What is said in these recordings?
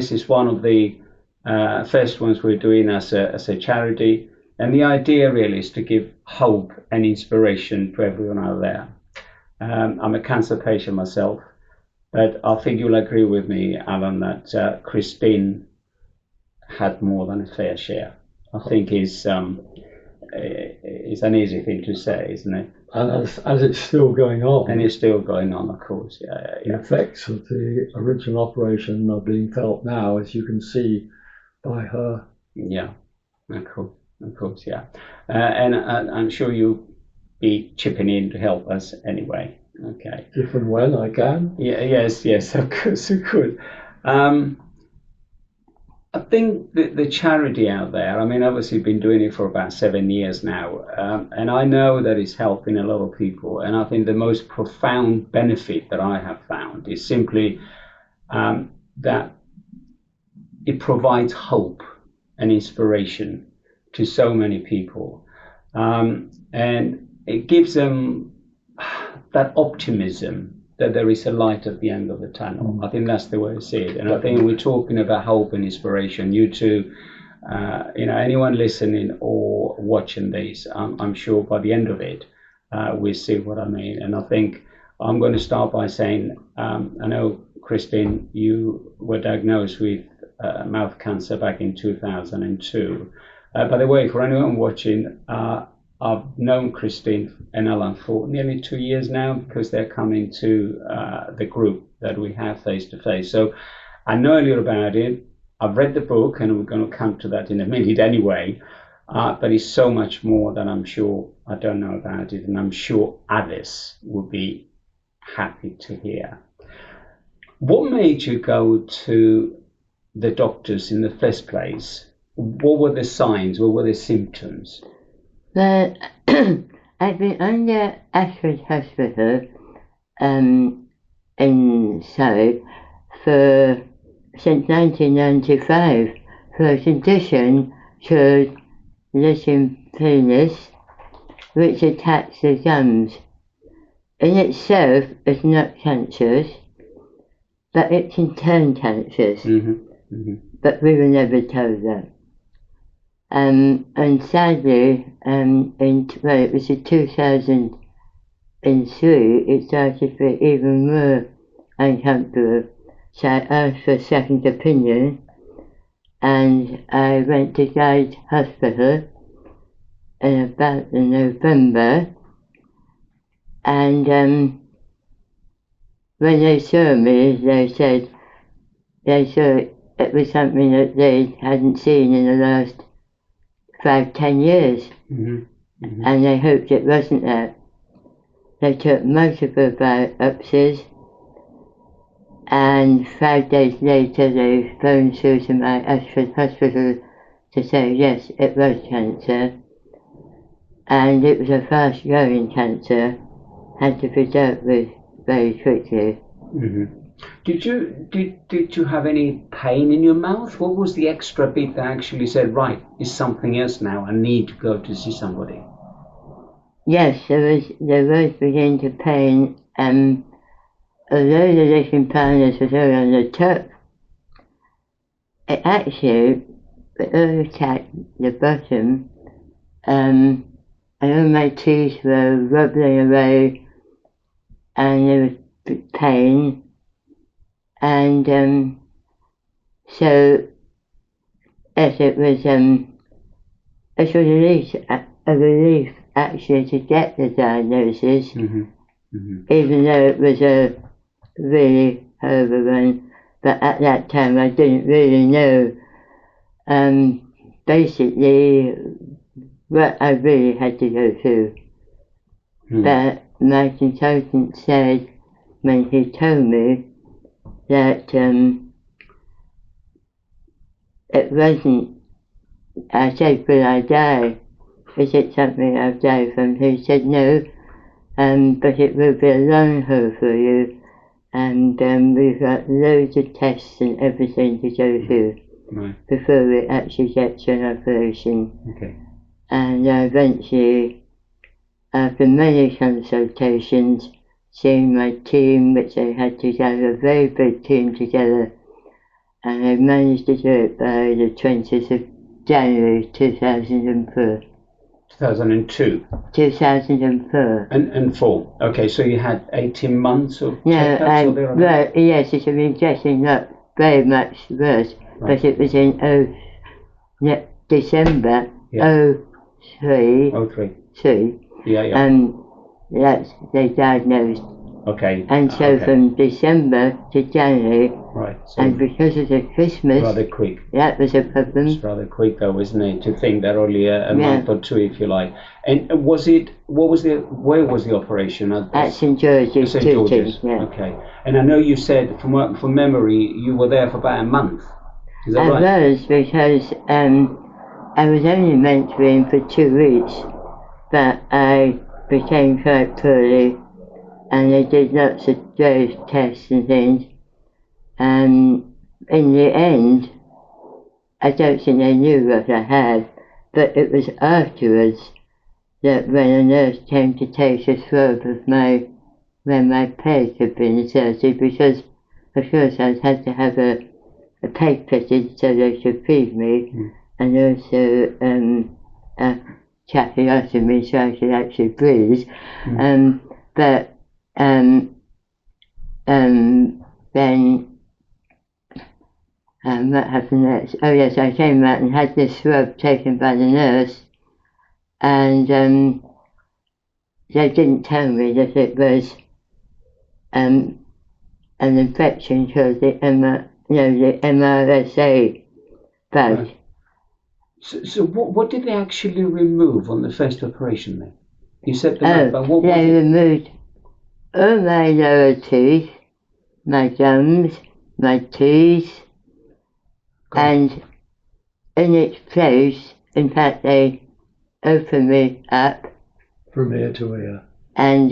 This is one of the first ones we're doing as a charity, and the idea really is to give hope and inspiration to everyone out there. I'm a cancer patient myself, but I think you'll agree with me, Alan, that Christine had more than a fair share. I think it's an easy thing to say, isn't it? And as it's still going on. And it's still going on, of course. Yeah. The effects of the original operation are being felt now, as you can see by her. Yeah, of course, yeah. And I'm sure you'll be chipping in to help us anyway. Okay. If and when I can. Yeah. Yes. Of course, you could. I think the charity out there, I mean, obviously been doing it for about 7 years now, and I know that it's helping a lot of people. And I think the most profound benefit that I have found is simply that it provides hope and inspiration to so many people, and it gives them that optimism that there is a light at the end of the tunnel. I think that's the way I see it. And I think we're talking about hope and inspiration. You too, anyone listening or watching this, I'm sure by the end of it, we'll see what I mean. And I think I'm going to start by saying, I know, Christine, you were diagnosed with mouth cancer back in 2002. By the way, for anyone watching, I've known Christine and Alan for nearly 2 years now, because they're coming to the group that we have face to face. So I know a little about it. I've read the book, and we're going to come to that in a minute anyway. But it's so much more that I'm sure I don't know about it, and I'm sure others will be happy to hear. What made you go to the doctors in the first place? What were the signs? What were the symptoms? Well, I've been under Ashford Hospital in Surrey since 1995 for a condition called lymphedema, which attacks the gums. In itself, it's not cancerous, but it can turn cancerous. But we were never told that. And sadly, it was in 2003, it started to be even more uncomfortable. So I asked for a second opinion, and I went to Guy's Hospital in about November, and when they saw me, they said they saw it was something that they hadn't seen in the last 5-10 years, and they hoped it wasn't that. They took multiple biopsies, and 5 days later they phoned through to my Ashford Hospital to say yes, it was cancer, and it was a fast-growing cancer, had to be dealt with very quickly. Did you have any pain in your mouth? What was the extra bit that actually said, right, it's something else now, I need to go to see somebody? Yes, there was beginning to pain, although the lithium powders was all on the top, it actually all attacked the bottom, and all my teeth were wobbling away, and there was pain. And so, as it was a relief actually to get the diagnosis, even though it was a really horrible one. But at that time I didn't really know basically what I really had to go through. But my consultant said, when he told me, that it wasn't, I said, will I die? Is it something I've died from? He said, no, but it will be a long haul for you, and we've got loads of tests and everything to go through before we actually get to an operation. Okay. And eventually, after many consultations, seeing my team, which I had together, a very big team together, and I managed to do it by the 20th of January 2004. 2002. 2004. And 4. Okay, so you had 18 months of No, checkups or thereabouts? well, yes, it had been getting not very much worse, Right. but it was in December Yeah. 03. 03. Yeah. That's they diagnosed. Okay. And so okay. from December to January, Right. So and because of the Christmas, rather quick. that was a problem. It's rather quick though, isn't it? To think that only a month or two, if you like. And where was the operation? At St. George's. St. George's. Yeah. Okay. And I know you said, from memory, you were there for about a month. Is that right? I was, because I was only meant to be in for 2 weeks, but I became quite poorly, and they did lots of various tests and things. In the end, I don't think they knew what I had, but it was afterwards that when a nurse came to take a swab of where my peg had been inserted, because of course I had to have a peg fitted so they could feed me, and also a tracheotomy so I could actually breathe. But then what happened next? Oh yes, I came out and had this swab taken by the nurse, and they didn't tell me that it was an infection called the MRSA bug. Right. So what did they actually remove on the first operation then? You said but what was they removed all my lower teeth, my gums, my teeth, and in its place, in fact, they opened me up from ear to ear, and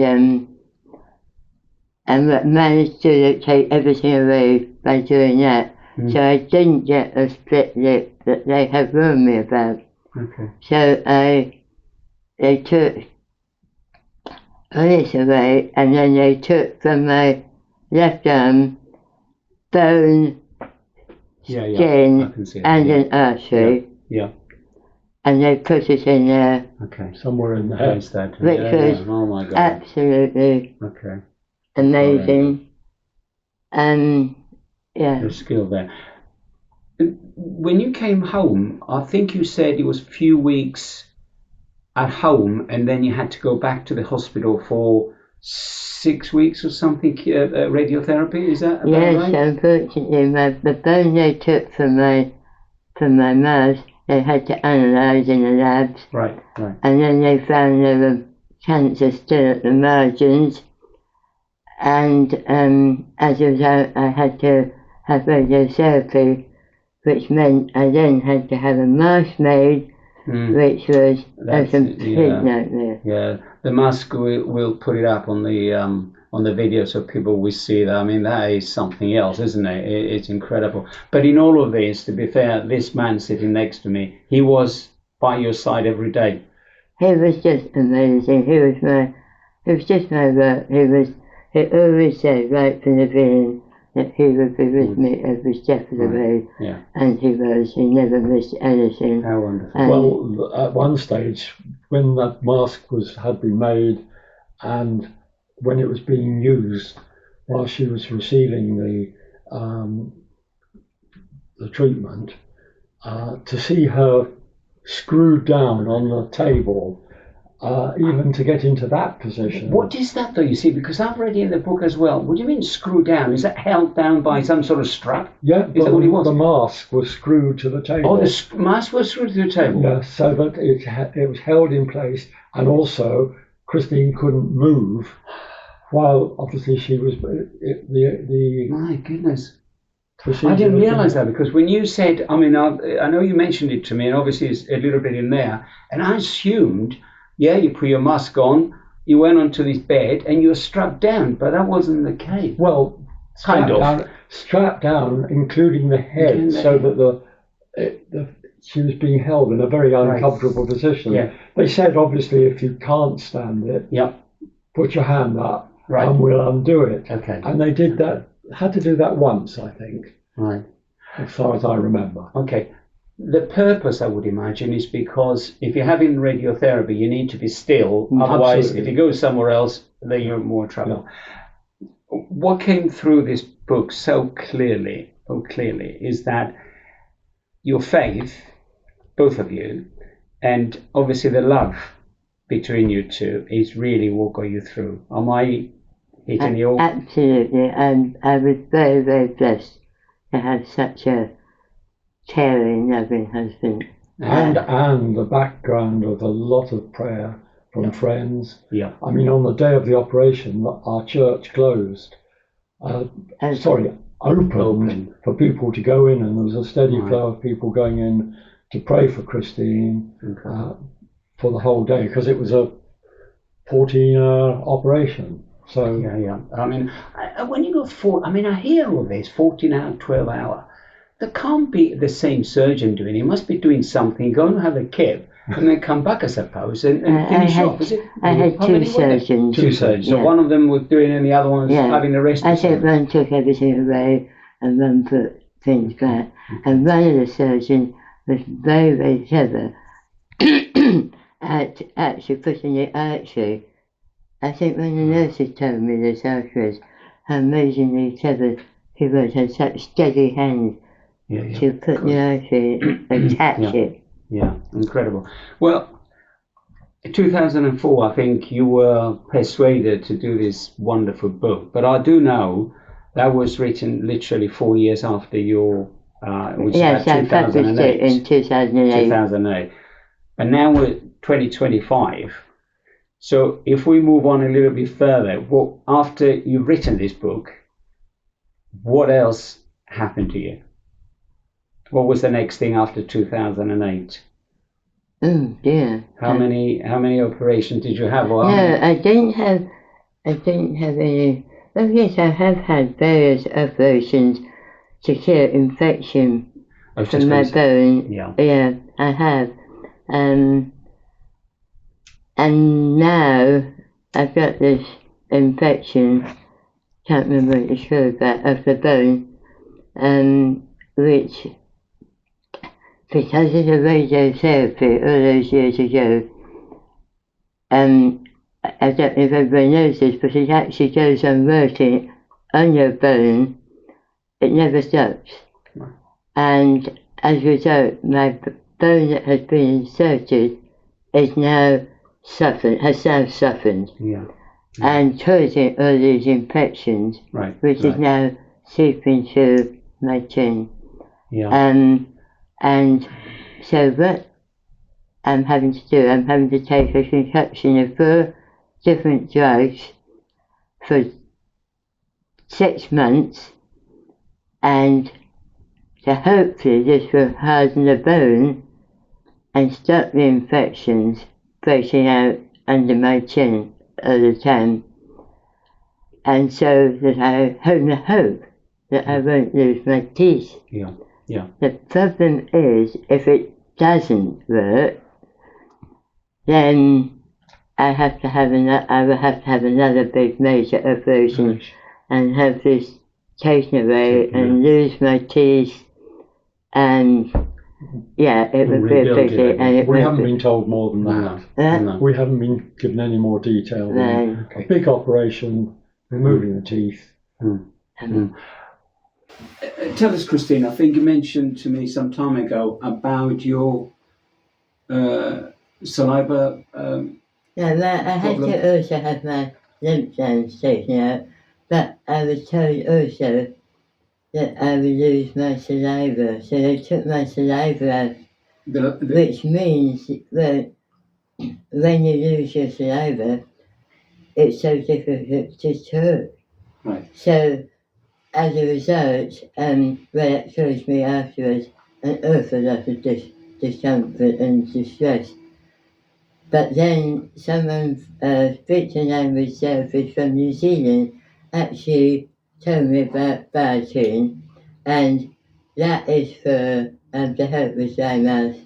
managed to take everything away by doing that. So I didn't get a split lip that they had warned me about. Okay. So they took all this away, and then they took from my left arm bone, skin, and an artery. Yeah. And they put it in there. Okay. Somewhere in the head. Which was Oh my God. absolutely amazing. Yeah. Your skill there. When you came home, I think you said it was a few weeks at home, and then you had to go back to the hospital for 6 weeks or something, radiotherapy. Is that about right? Yes, unfortunately, the bone they took from my mouth, they had to analyse in the labs. Right. And then they found there were cancer still at the margins. And as a result, I had to have radiotherapy, which meant I then had to have a mask made, which was a complete nightmare. Yeah, the mask, we'll put it up on the video so people will see that. I mean, that is something else, isn't it? It's incredible. But in all of this, to be fair, this man sitting next to me, he was by your side every day. He was just amazing. He was just my rock. He always said right from the beginning that he would be with me every step of the way. Yeah. And he never missed anything. How wonderful. Well, at one stage, when that mask had been made, and when it was being used, while she was receiving the treatment, to see her screwed down on the table, even to get into that position. What is that though, you see? Because I've read in the book as well. What do you mean screw down? Is that held down by some sort of strap? Yeah, is that what it was? The mask was screwed to the table. Oh, the mask was screwed to the table? Yeah, so that it was held in place, and also Christine couldn't move, while obviously she was My goodness. I didn't realise that, because when you said, I mean, I know you mentioned it to me, and obviously it's a little bit in there, and I assumed, you put your mask on, you went onto this bed, and you were strapped down, but that wasn't the case. Well, strapped down, including the head, so that she was being held in a very uncomfortable position. Yeah. They said, obviously, if you can't stand it, put your hand up, and we'll undo it. Okay. And they did that. Had to do that once, I think. Right. as far as I remember. Okay. The purpose, I would imagine, is because if you're having radiotherapy, you need to be still. Otherwise, Absolutely. if you go somewhere else, then you're in more trouble. Yeah. What came through this book so clearly, is that your faith, both of you, and obviously the love between you two is really what got you through. Am I hitting you? Absolutely. I was very, very blessed to have such a caring, loving husband. And the background of a lot of prayer from friends. Yeah. I mean, on the day of the operation, our church closed. Opened for people to go in, and there was a steady flow of people going in to pray for Christine for the whole day, because it was a 14-hour operation. So yeah. I mean, when you go I hear all this 14-hour, 12-hour. There can't be the same surgeon doing it. He must be doing something, go and have a kip, and then come back, I suppose, and finish off. Is it? I had two surgeons. Two surgeons. So one of them was doing it and the other one was having the rest. I think one took everything away and one put things back. And one of the surgeons was very, very clever at actually putting the artery. I think when the nurses told me this afterwards, how amazingly clever he was, had such steady hands. To put the artery, attach it. Yeah, incredible. Well, in 2004, I think you were persuaded to do this wonderful book. But I do know that was written literally 4 years after your, which yes, I published it in 2008. 2008. And now we're 2025. So if we move on a little bit further, after you've written this book, what else happened to you? What was the next thing after 2008? Oh dear. How many operations did you have? No, I didn't have any. Oh yes, I have had various operations to cure infection from my bone. Yeah, I have. And now I've got this infection. Can't remember what it's called, but of the bone, which, because of the radiotherapy all those years ago, I don't know if everybody knows this, but it actually goes on working on your bone. It never stops. And as a result, my bone that has been inserted is now has now softened. Yeah. And causing all these infections, which is now seeping through my chin. Yeah. And so what I'm having to do, I'm having to take a concoction of 4 different drugs for 6 months, and so hopefully this will harden the bone and stop the infections breaking out under my chin all the time. And so that I hope that I won't lose my teeth. Yeah. Yeah. The problem is, if it doesn't work, then I will have to have another big major operation and have this taken away and lose my teeth, and it would be a pity. We haven't been told more than that. No. We haven't been given any more detail. A big operation, removing the teeth. Tell us, Christine, I think you mentioned to me some time ago about your saliva. I had to also have my lymph glands taken out, but I was told also that I would lose my saliva, so they took my saliva out, which means that when you lose your saliva, it's so difficult to talk. Right. So as a result, it caused me afterwards an awful lot of discomfort and distress. But then someone, speech and language therapist from New Zealand, actually told me about biotin, and that is for to help with dry mouth,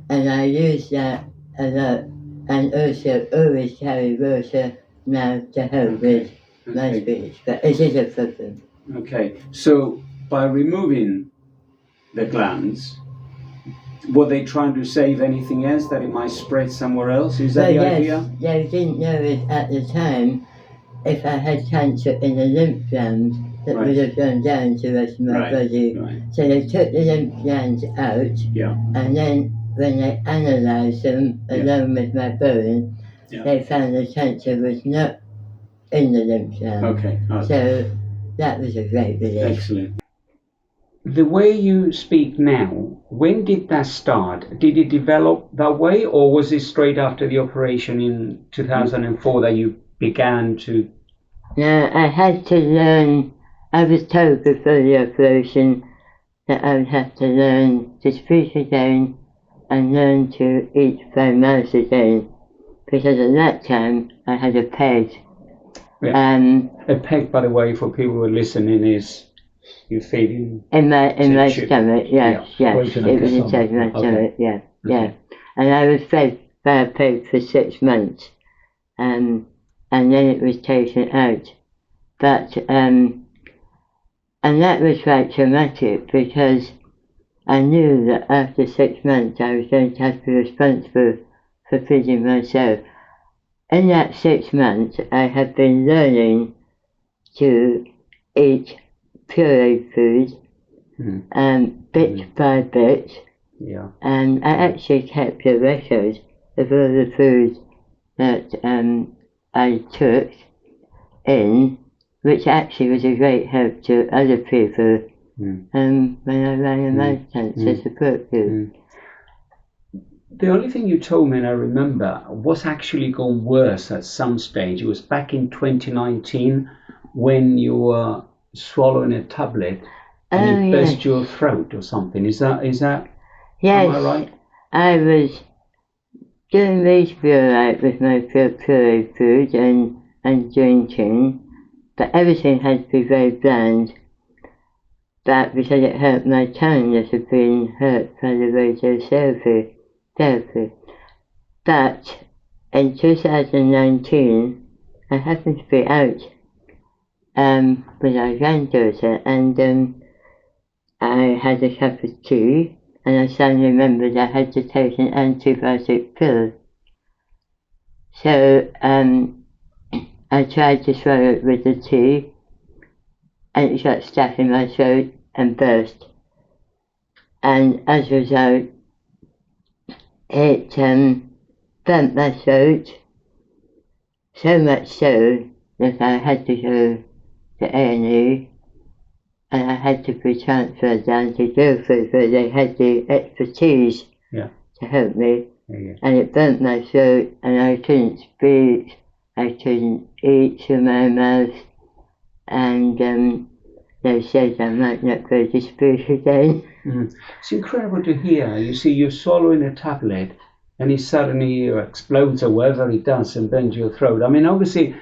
and I use that a lot, and also always carry water now to help with my speech, but it is a problem. Okay, so by removing the glands, were they trying to save anything else that it might spread somewhere else? Is that the idea? They didn't know it at the time. If I had cancer in the lymph glands, that would have gone down to the rest of my body. Right. So they took the lymph glands out, and then when they analysed them along with my bone, they found the cancer was not in the lymph glands. Okay. So that was a great relief. Excellent. The way you speak now, when did that start? Did it develop that way, or was it straight after the operation in 2004 that you began to? No, I had to learn. I was told before the operation that I would have to learn to speak again and learn to eat by mouth again, because at that time I had a peg. Yeah. A peg, by the way, for people who are listening, is you feed in my stomach. Yes, it was inside my stomach. Yeah. And I was fed by a peg for 6 months, and then it was taken out. But and that was quite traumatic, because I knew that after 6 months I was going to have to be responsible for feeding myself. In that 6 months I had been learning to eat pureed food, bit by bit, and I actually kept a record of all the food that I took in, which actually was a great help to other people when I ran a mouth cancer support group. The only thing you told me, and I remember, was actually gone worse at some stage. It was back in 2019 when you were swallowing a tablet and it burst your throat or something. Is that? Yes. Am I right? I was doing reasonably alright with my pureed food and drinking, but everything had to be very bland. But because it hurt my tongue that had been hurt by the radiotherapy. But in 2019, I happened to be out with our granddaughter, and I had a cup of tea, and I suddenly remembered I had to take an antibiotic pill. So I tried to swallow it with the tea, and it got stuck in my throat and burst. And as a result, it burnt my throat, so much so that I had to go to A&E, and I had to be transferred down to Guildford, where they had the expertise to help me. And it burnt my throat, and I couldn't speak, I couldn't eat through my mouth, and they said I might not be able to speak again. It's incredible to hear. You see, you're swallowing a tablet and it suddenly explodes or whatever it does and bends your throat. I mean, obviously,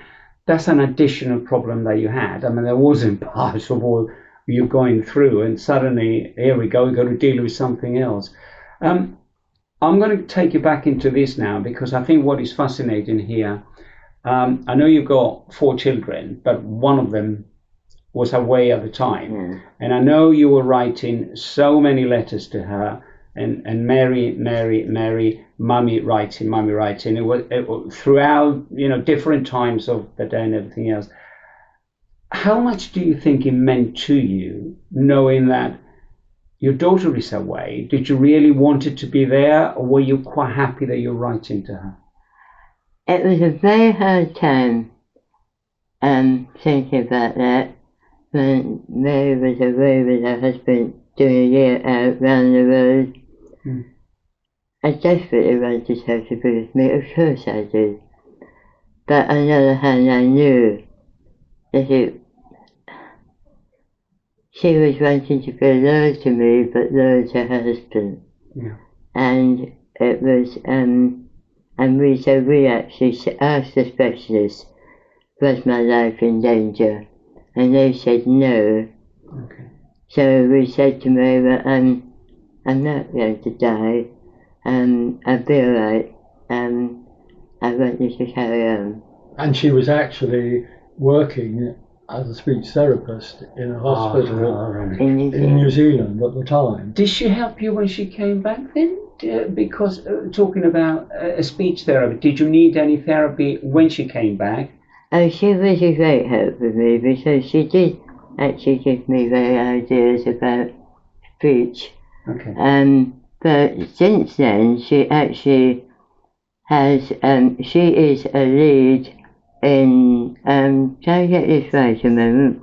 that's an additional problem that you had. I mean, that wasn't part of all you're going through, and suddenly, here we go, we've got to deal with something else. I'm going to take you back into this now, because I think what is fascinating here, I know you've got 4 children, but one of them was away at the time. And I know you were writing so many letters to her, and Mary, mummy writing. It was throughout, different times of the day and everything else. How much do you think it meant to you, knowing that your daughter is away? Did you really want it to be there, or were you quite happy that you're writing to her? It was a very hard time thinking about that, when Mary was away with her husband doing a year out round the road. I desperately wanted her to be with me, of course I did. But on the other hand, I knew that she was wanting to be loyal to me, but loyal to her husband. And it was, so we actually asked the specialist, was my life in danger? And they said no. So we said to Mary, well, I'm not going to die, I'll be alright, I want you to carry on. And she was actually working as a speech therapist in a hospital really? in New Zealand at the time. Did she help you when she came back then? Because talking about speech therapy, did you need any therapy when she came back? Oh, she was a great help with me because she did actually give me very ideas about speech. Okay. But since then, she actually has, she is a lead in, can I get this right a moment?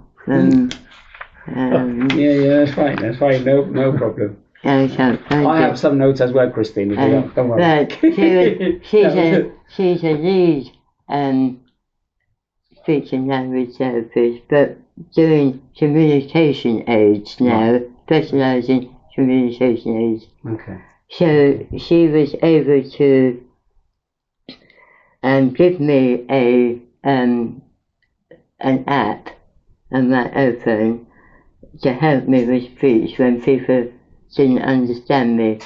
Yeah, that's fine, no problem. I have some notes as well, Christine, if you don't worry. But she's a lead speech and language therapist, but doing communication aids now, specialising in communication aids. Okay. So she was able to give me an app on my iPhone to help me with speech when people didn't understand me,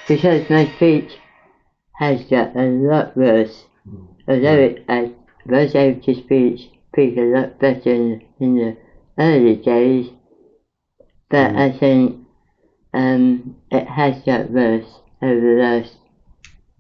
because my speech has got a lot worse. Although I was able to speak a lot better in the early days, but I think it has got worse over the last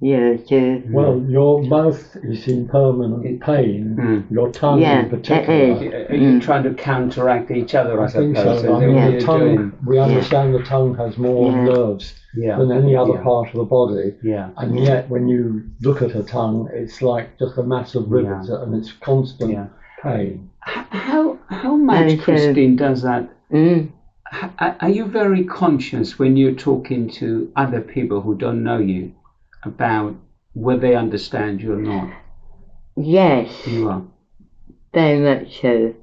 year or two. Well, your mouth is in permanent pain, your tongue in particular. Are you trying to counteract each other, I think suppose? so. I mean, the tongue, we understand the tongue has more nerves than any other part of the body. And yet, when you look at a tongue, it's like just a mass of rivets and it's constant pain. How much, Christine, does that? Are you very conscious when you're talking to other people who don't know you about whether they understand you or not? Yes. You are? Very much so.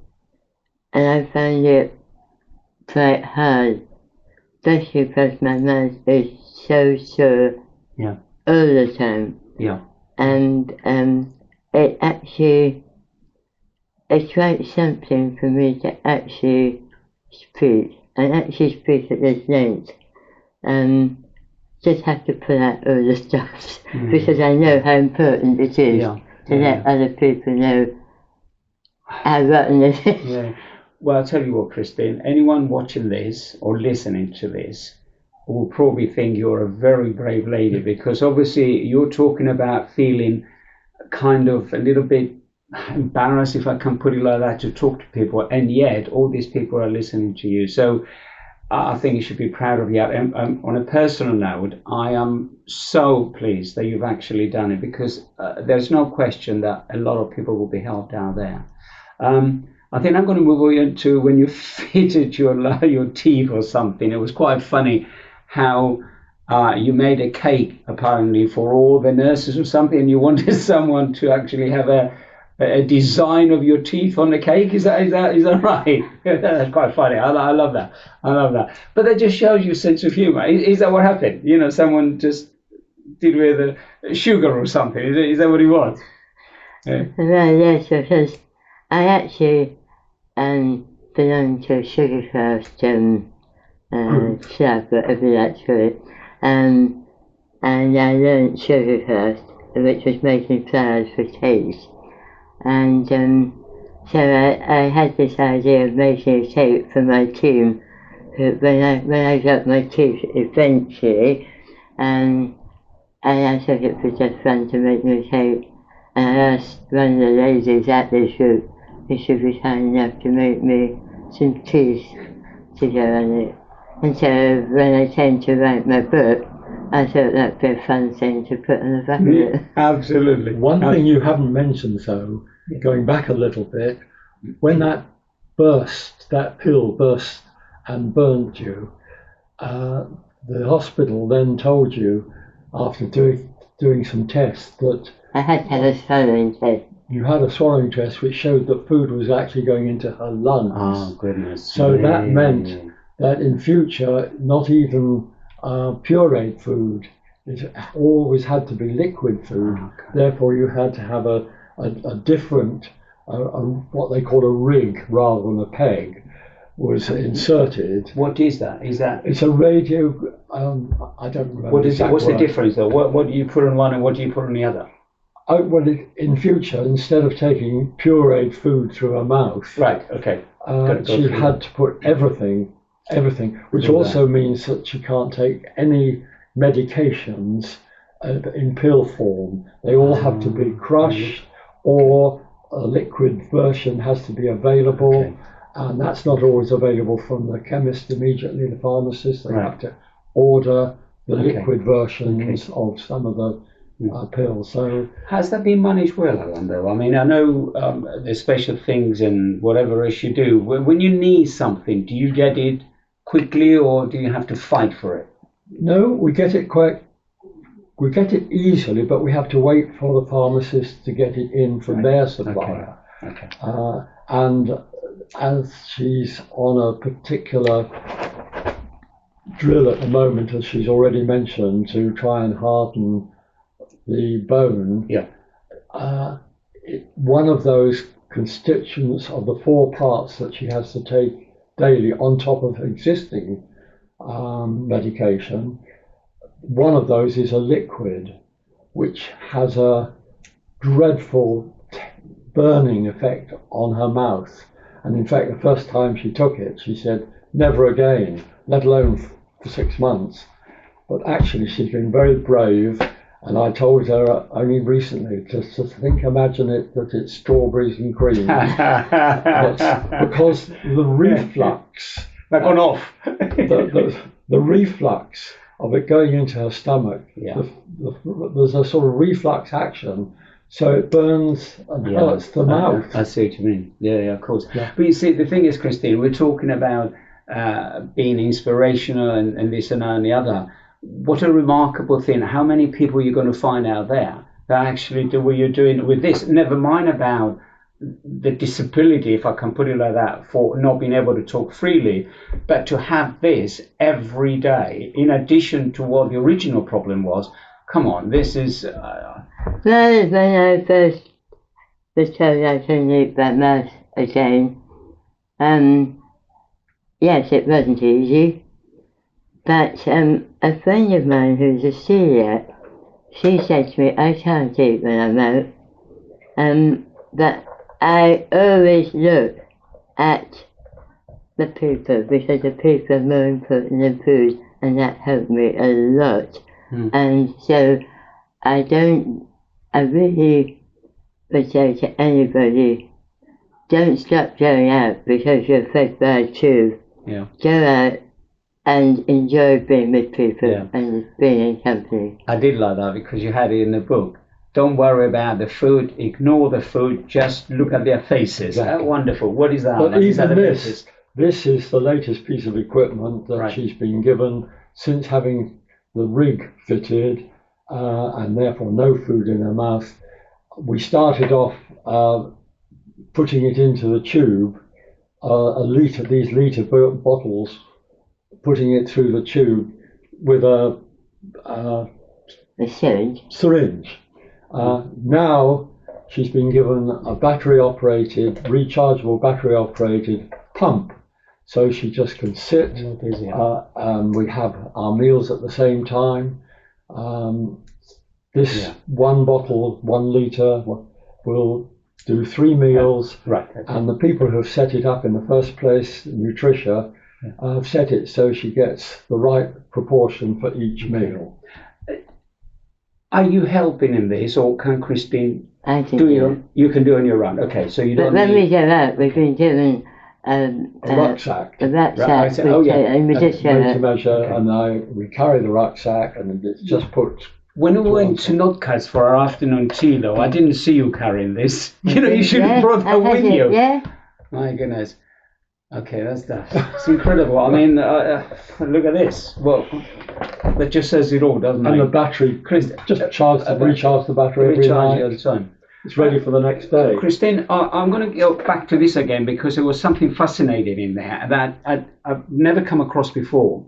And I find it quite hard, especially because my mouth is so sore all the time. And it actually, it's quite something for me to actually speak, and actually speak at this length. Just have to pull out all the stuff because I know how important it is to let other people know how rotten it is. Well, I'll tell you what, Christine, anyone watching this or listening to this will probably think you're a very brave lady, because obviously you're talking about feeling kind of a little bit embarrassed, if I can put it like that, to talk to people, and yet all these people are listening to you. So I think you should be proud of you. And on a personal note, I am so pleased that you've actually done it, because there's no question that a lot of people will be helped out there. I think I'm going to move on to when you fitted your teeth or something. It was quite funny how you made a cake apparently for all the nurses or something, and you wanted someone to actually have a design of your teeth on the cake. Is that right? That's quite funny. I love that. But that just shows you sense of humor. Is that what happened? You know, someone just did with sugar or something. Is that what it was? Well, yes, because I actually belong to a sugar-fast club, whatever that's called, and I learned sugar-fast, which was making flowers for cakes. And so I had this idea of making a cake for my team when I got my teeth eventually, and I thought it was just fun to make me a cake. And I asked one of the ladies at this group if she was kind enough to make me some teeth to go on it. And so when I came to write my book, I thought that'd be a fun thing to put on the back of it. Absolutely. One thing you haven't mentioned, though, going back a little bit, when that pill burst and burnt you, the hospital then told you, after doing some tests, that I had to have a swallowing test. You had a swallowing test which showed that food was actually going into her lungs. Oh, goodness. So that meant that in future, not even pureed food, it always had to be liquid food. Therefore, you had to have a different, what they call a rig rather than a peg, was inserted. What is that? It's a radio. I don't remember. What's the difference though? What do you put on one and what do you put on the other? Well, in future, instead of taking pureed food through her mouth, right? Okay. She had to put everything, which also means that she can't take any medications in pill form. They all have to be crushed, or a liquid version has to be available. Okay. And that's not always available from the chemist immediately, the pharmacist. They have to order the liquid versions of some of the pills. So, has that been managed well, I wonder? I mean, I know there's special things and whatever else you do. When you need something, do you get it quickly, or do you have to fight for it? No, we get it easily, but we have to wait for the pharmacist to get it in from their supplier. Okay. And as she's on a particular drill at the moment, as she's already mentioned, to try and harden the bone, one of those constituents of the 4 parts that she has to take daily on top of existing medication, one of those is a liquid which has a dreadful burning effect on her mouth. And in fact, the first time she took it, she said, never again, let alone for 6 months. But actually, she's been very brave. And I told her only recently, just to imagine that it's strawberries and cream. Because the reflux, they've gone off. the reflux of it going into her stomach, there's a sort of reflux action. So it burns and hurts the mouth. I see what you mean. Yeah, of course. Yeah. But you see, the thing is, Christine, we're talking about being inspirational and this and the other. What a remarkable thing. How many people are you going to find out there that actually do what you're doing with this? Never mind about the disability, if I can put it like that, for not being able to talk freely, but to have this every day, in addition to what the original problem was. Come on, this is... Well, when I first was told I couldn't eat that much again, yes, it wasn't easy. But a friend of mine who's a celiac, she said to me, I can't eat when I'm out. But I always look at the people, because the people are more important than food, and that helped me a lot. And so I really would say to anybody, don't stop going out because you're fed by a tube. Yeah. Go out and enjoy being with people and being in company. I did like that because you had it in the book. Don't worry about the food, ignore the food, just look at their faces. Exactly. Wonderful. What is that? But even this is the latest piece of equipment that she's been given since having the rig fitted and therefore no food in her mouth. We started off putting it into the tube, these litre bottles, putting it through the tube with a syringe. Now she's been given a rechargeable battery operated pump. So she just can sit, and we have our meals at the same time. One bottle, 1 litre, will do 3 meals. And the people who have set it up in the first place, Nutritia, have set it so she gets the right proportion for each meal. Are you helping in this, or can Christine you can do on your own? Okay, so you don't. But when we go out, we've been given a rucksack. A rucksack. And we just measure, and we carry the rucksack, and it's just put. When we went to Notcuts for our afternoon tea, though, I didn't see you carrying this. You should have brought that with you. Yeah. My goodness. Okay, that's that. It's incredible. I mean, look at this. Well, that just says it all, doesn't it? And the battery, just recharge the battery every night. At a time. It's ready for the next day. Christine, I'm going to go back to this again because there was something fascinating in there that I've never come across before.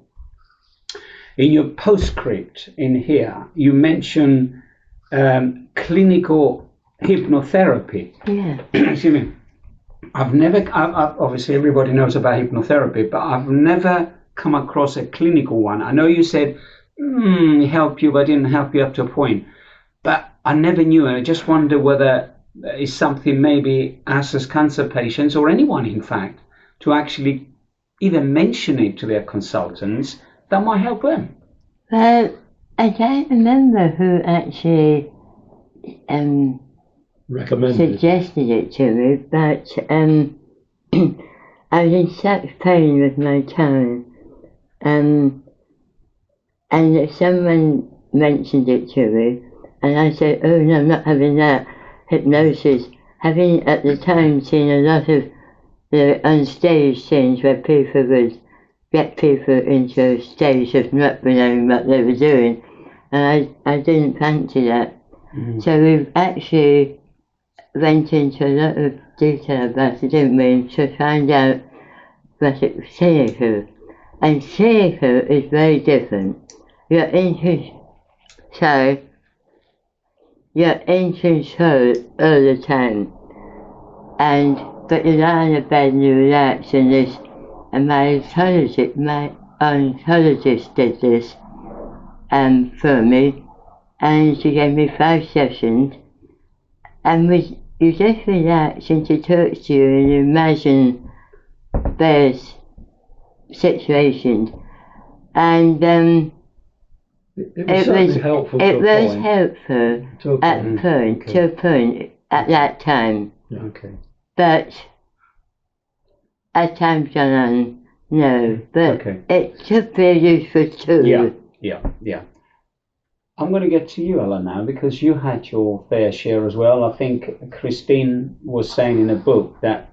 In your postscript in here, you mention clinical hypnotherapy. Yeah. Excuse me. I've obviously everybody knows about hypnotherapy, but I've never come across a clinical one. I know you said it helped you, but it didn't help you up to a point. But I never knew, and I just wonder whether it's something maybe us as cancer patients, or anyone in fact, to actually even mention it to their consultants, that might help them. Well, I don't remember who actually suggested it to me, but I was in such pain with my tongue, and someone mentioned it to me, and I said, oh no, I'm not having that. Hypnosis. Having at the time seen a lot of the on-stage things where people would get people into a state of not knowing what they were doing, and I didn't fancy that. Mm-hmm. So we actually went into a lot of detail about it, didn't we, to find out that it was cynical. And cynical is very different. You're in control all the time. But you're lying in bed and you relax, and my oncologist did this for me, and she gave me 5 sessions, and you just relax and she talks to you and you imagine various situations, and it was helpful to a point at that time. Okay. But as time's gone on, no. But it could be useful too. Yeah. I'm going to get to you, Ellen, now, because you had your fair share as well. I think Christine was saying in a book that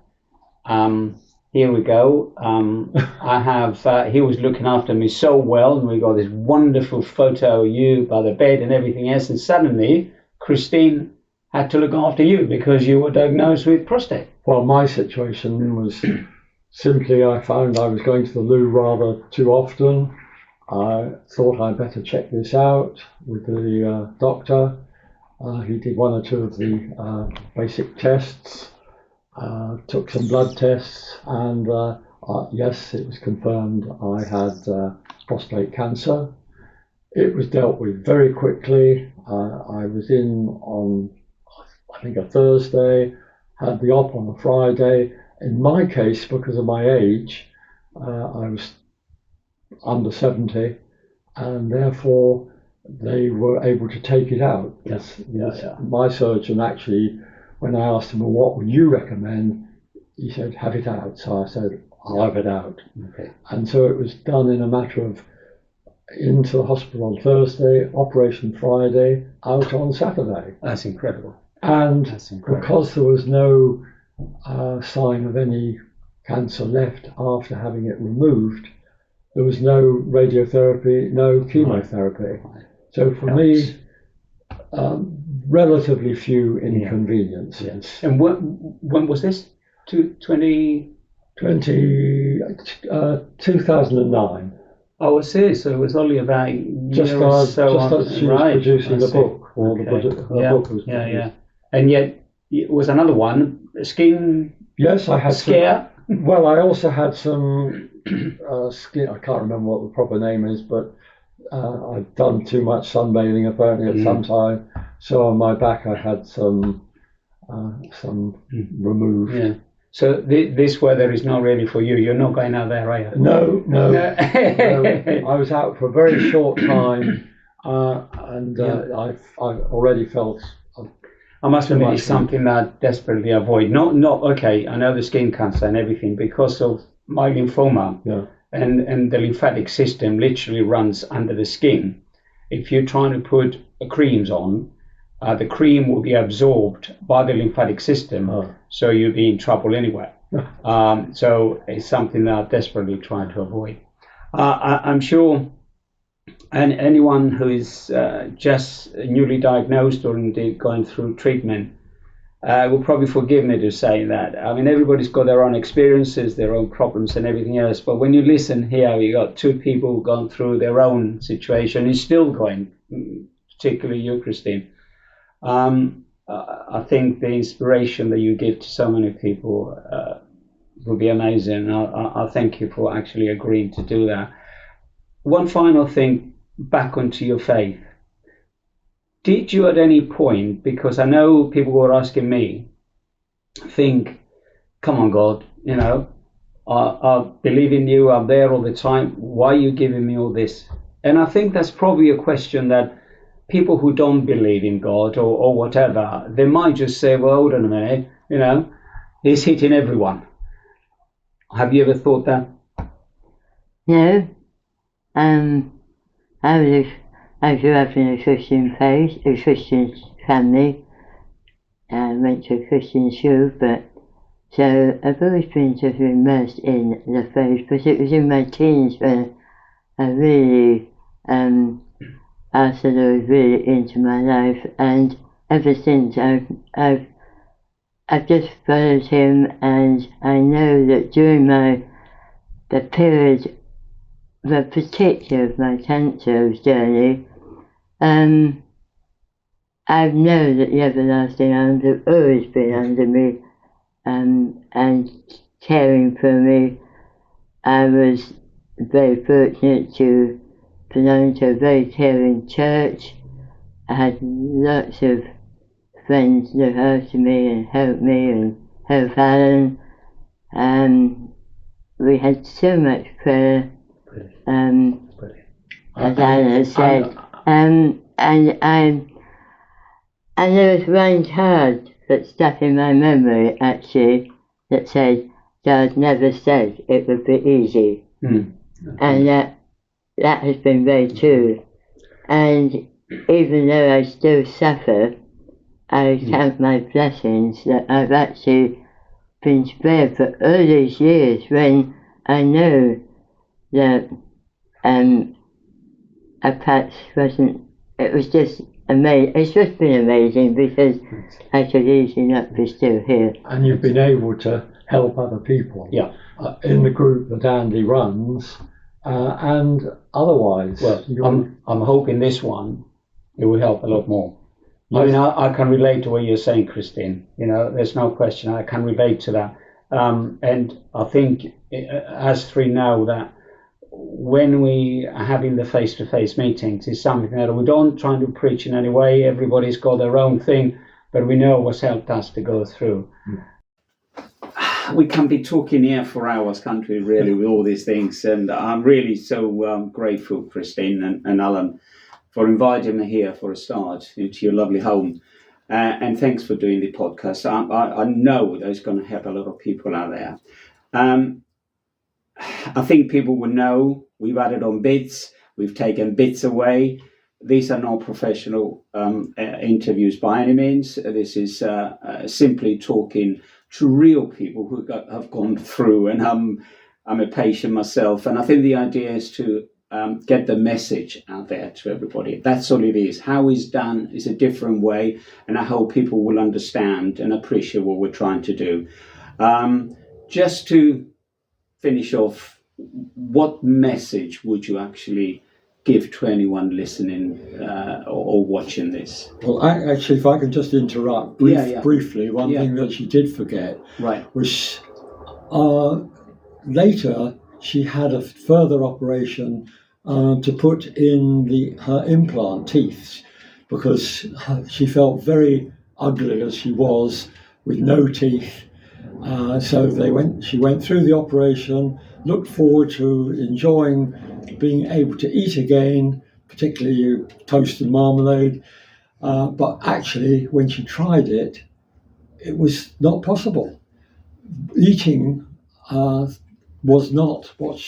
here we go. He was looking after me so well, and we got this wonderful photo of you by the bed and everything else, and suddenly Christine had to look after you because you were diagnosed with prostate. Well, my situation was simply I found I was going to the loo rather too often. I thought I'd better check this out with the doctor. He did 1 or 2 of the basic tests. Took some blood tests, and yes, it was confirmed I had prostate cancer. It was dealt with very quickly. I was in on, I think, a Thursday, had the op on a Friday. In my case, because of my age, I was under 70, and therefore they were able to take it out. Yes. My surgeon actually, when I asked him, well, what would you recommend? He said, have it out. So I said, I'll have it out. Okay. And so it was done in a matter of into the hospital on Thursday, operation Friday, out on Saturday. That's incredible. And because there was no sign of any cancer left after having it removed, there was no radiotherapy, no chemotherapy. Right. So for me, relatively few inconveniences. Yes. And when was this? 2009. Oh, I see. So it was only about just as she was producing the book, or the book was produced. Yeah. And yet it was another one, skin. Yes, I had scare. Well, I also had some skin. I can't remember what the proper name is, but I'd done too much sunbathing apparently at some time. So on my back, I had some removed. Yeah. So this weather is not really for you. You're not going out there, are you? No. I was out for a very short time, and I already felt. I must admit, it's something that I desperately avoid. Not okay. I know the skin cancer and everything because of my lymphoma, and the lymphatic system literally runs under the skin. If you're trying to put creams on, the cream will be absorbed by the lymphatic system, so you'll be in trouble anyway. So it's something that I'm desperately trying to avoid. I'm sure, and anyone who is just newly diagnosed or indeed going through treatment will probably forgive me to say that. I mean, everybody's got their own experiences, their own problems and everything else, but when you listen here, you got 2 people gone through their own situation and still going, particularly you, Christine. I think the inspiration that you give to so many people will be amazing. I thank you for actually agreeing to do that. One final thing, back onto your faith. did you at any point, because I know people were asking me, think, come on, God, you know, I believe in you, I'm there all the time, why are you giving me all this? And I think that's probably a question that people who don't believe in God or whatever, they might just say, well, hold on a minute, you know, he's hitting everyone. Have you ever thought that? No. I grew up in a Christian faith, a Christian family. I went to a Christian school, but so I've always been sort of immersed in the faith, but it was in my teens when I really asked the Lord really into my life, and ever since I've just followed Him, and I know that during the period, the particular of my cancer journey, I know that the everlasting arms have always been under me, and caring for me. I was very fortunate to belong to a very caring church. I had lots of friends look after me and help me and help Alan. We had so much prayer, as Alan said. And there was one card that stuck in my memory, actually, that said, God never said it would be easy. And that has been very true. And even though I still suffer, I count my blessings that I've actually been spared for all these years, when I know that a patch wasn't, it was just amazing. It's just been amazing, because I could easily not be still here. And you've been able to help other people in the group that Andy runs, and otherwise. Well, I'm hoping this one, it will help a lot more. Yes. I mean, I can relate to what you're saying, Christine. You know, there's no question. I can relate to that. And I think, as three know, that when we are having the face-to-face meetings, is something that we don't try to preach in any way. Everybody's got their own thing, but we know what's helped us to go through. We can be talking here for hours, can't we, really, with all these things. And I'm really so grateful, Christine and Alan, for inviting me here for a start into your lovely home. And thanks for doing the podcast. I know that it's going to help a lot of people out there. I think people will know we've added on bits, we've taken bits away. These are not professional interviews by any means. This is simply talking to real people who have gone through, and I'm a patient myself. And I think the idea is to get the message out there to everybody. That's all it is. How it's done is a different way, and I hope people will understand and appreciate what we're trying to do. Just to finish off, what message would you actually give to anyone listening or watching this? Well, actually, if I can just interrupt briefly, one thing that she did forget was later she had a further operation to put in her implant teeth, because she felt very ugly as she was with no teeth. So she went through the operation, looked forward to enjoying being able to eat again, particularly toast and marmalade. But actually, when she tried it, it was not possible. Eating was not what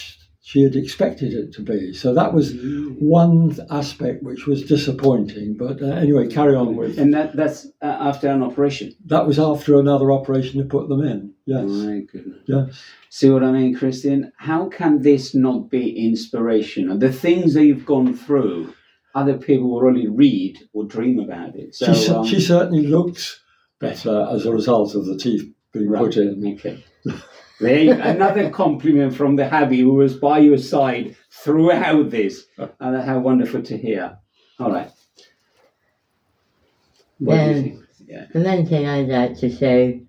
she had expected it to be. So that was one aspect which was disappointing. But anyway, carry on with. And that's after an operation? That was after another operation to put them in, yes. My goodness. Yes. See what I mean, Christian? How can this not be inspirational? The things that you've gone through, other people will only read or dream about it. So, she certainly looked better as a result of the teeth being put in. Okay. Another compliment from the Habby, who was by your side throughout this. And how wonderful to hear. All right. What do you think? Yeah. The main thing I'd like to say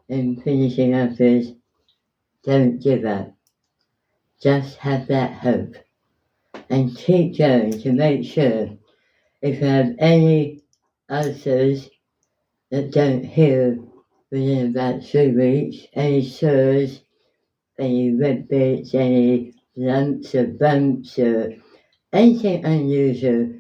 in finishing up is, don't give up. Just have that hope. And keep going to make sure, if you have any ulcers that don't heal within about 3 weeks, any sores, any red bits, any lumps or bumps or anything unusual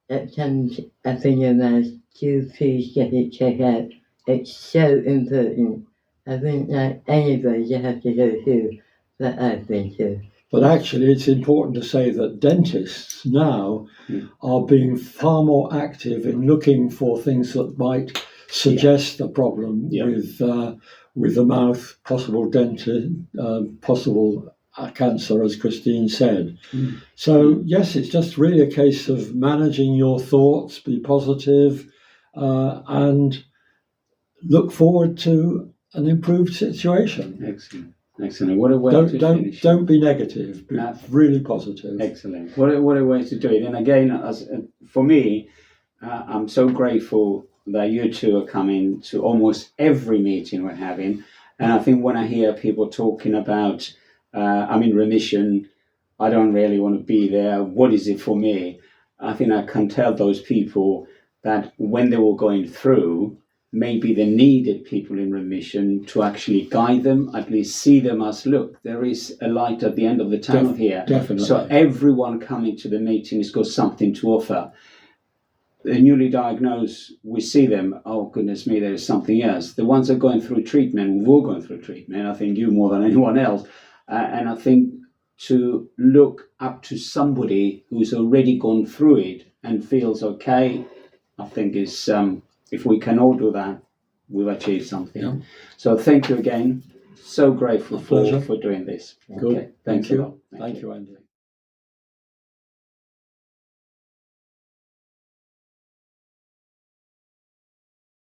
that comes up in your mouth, do please get it checked out. It's so important. I wouldn't like anybody to have to go through what I've been through. But actually, it's important to say that dentists now are being far more active in looking for things that might suggest a problem with the mouth, possible possible cancer, as Christine said. So yes, it's just really a case of managing your thoughts, be positive, and look forward to an improved situation. Excellent. Excellent. What a way to finish. Don't be negative. Be really positive. Excellent. What a way to do it. And again, for me, I'm so grateful that you two are coming to almost every meeting we're having. And I think when I hear people talking about, I'm in remission, I don't really want to be there, what is it for me? I think I can tell those people that when they were going through, maybe they needed people in remission to actually guide them, at least see them as, look, there is a light at the end of the tunnel here. Definitely. So everyone coming to the meeting has got something to offer. The newly diagnosed, we see them, oh goodness me, there is something else. The ones that are going through treatment, we're going through treatment, I think you more than anyone else. And I think to look up to somebody who's already gone through it and feels okay, I think is, if we can all do that, we've achieved something. Yeah. So thank you again. So grateful for doing this. Good. Okay. Thank you. Thank you, Andy.